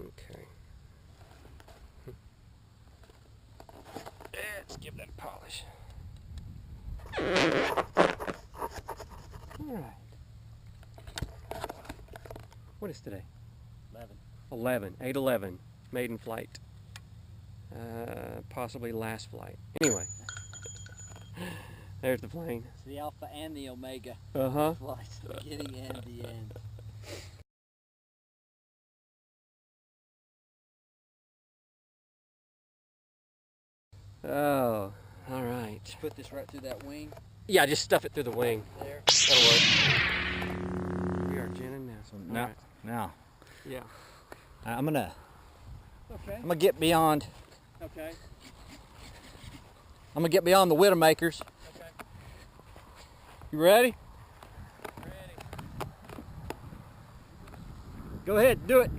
Okay. Let's give that a polish. All right. What is today? 11. 8/11. Maiden flight. Possibly last flight. Anyway. There's the plane. It's the Alpha and the Omega. Flights, the beginning and the end. Oh, all right. Just put this right through that wing. Yeah, just stuff it through the wing. There. That'll work. We are ginning now. So now. Yeah. I'm gonna Okay. I'm gonna get beyond. Okay. I'm gonna get beyond the Widowmakers. Okay. You ready? Ready. Go ahead, do it.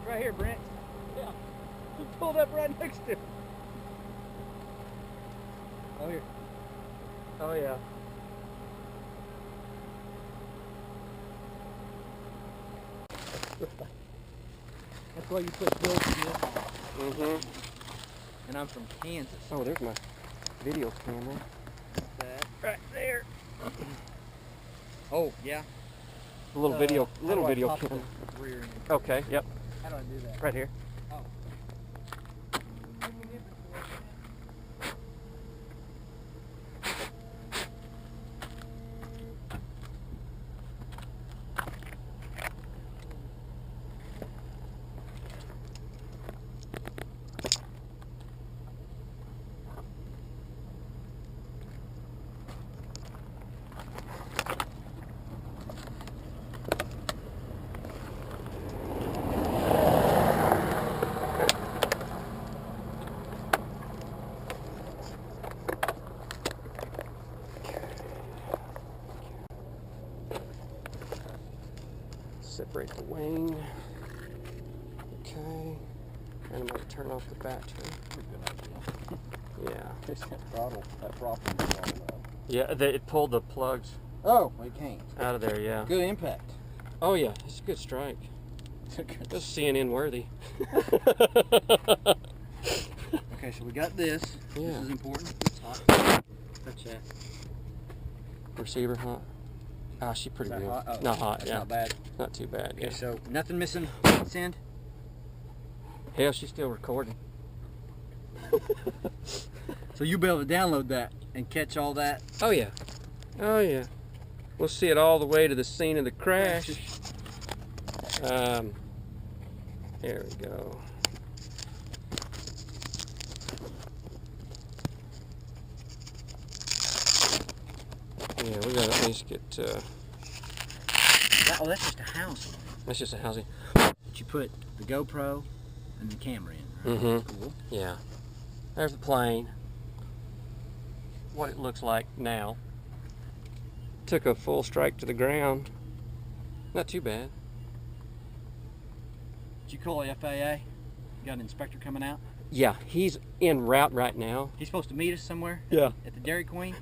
Right here, Brent. Yeah. Just pulled up right next to him. Oh, here. Oh yeah. That's why you put built in this. Mm-hmm. And I'm from Kansas. Oh, there's my video camera. That right there. Oh yeah. A little video How do I pop camera. the rear end? Okay. Yep. How do I do that? Right here. Oh. Separate the wing. Okay. And I'm going to turn off the battery. Yeah. Just that throttle, that prop is all out. Yeah, it pulled the plugs Oh, it came. out of there, yeah. Good impact. Oh yeah, it's a good strike. Just CNN worthy. Okay, so we got this. Yeah. This is important. It's hot. Touch that. Receiver hot. Ah, she's pretty Is that good. hot? Oh, not hot, that's yeah. not bad. Not too bad, Okay, yeah. so nothing missing send? Hell, she's still recording. So you'll be able to download that and catch all that? Oh yeah. Oh yeah. We'll see it all the way to the scene of the crash. There we go. Yeah, we gotta at least get, Oh, that's just a housing. that's just a housing. But you put the GoPro and the camera in. Right? Mm-hmm. Cool. Yeah. There's the plane. What it looks like now. Took a full strike to the ground. Not too bad. Did you call the FAA? You got an inspector coming out? Yeah, he's en route right now. He's supposed to meet us somewhere? Yeah. At the Dairy Queen?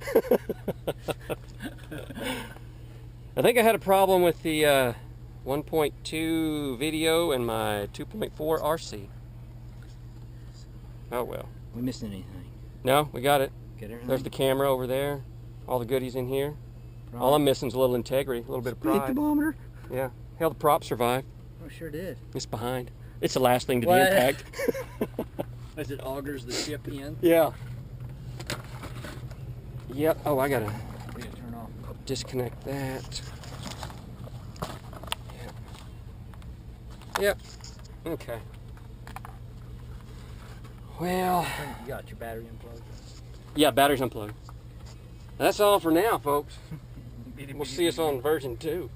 I think I had a problem with the 1.2 video and my 2.4 RC. Oh well. We missing anything? No, we got it. Get everything? There's the camera over there. All the goodies in here. All I'm missing is a little integrity, a little bit of Speed pride. thermometer? Yeah. Hell, the prop survived. Oh, sure did. It's behind. It's the last thing to What? the impact. As it augers the ship in? Yeah. Yep. Oh, I gotta We gotta turn off. disconnect that. Yep. Okay. Well, You got your battery unplugged? yeah, battery's unplugged. That's all for now, folks. We'll see us on version 2.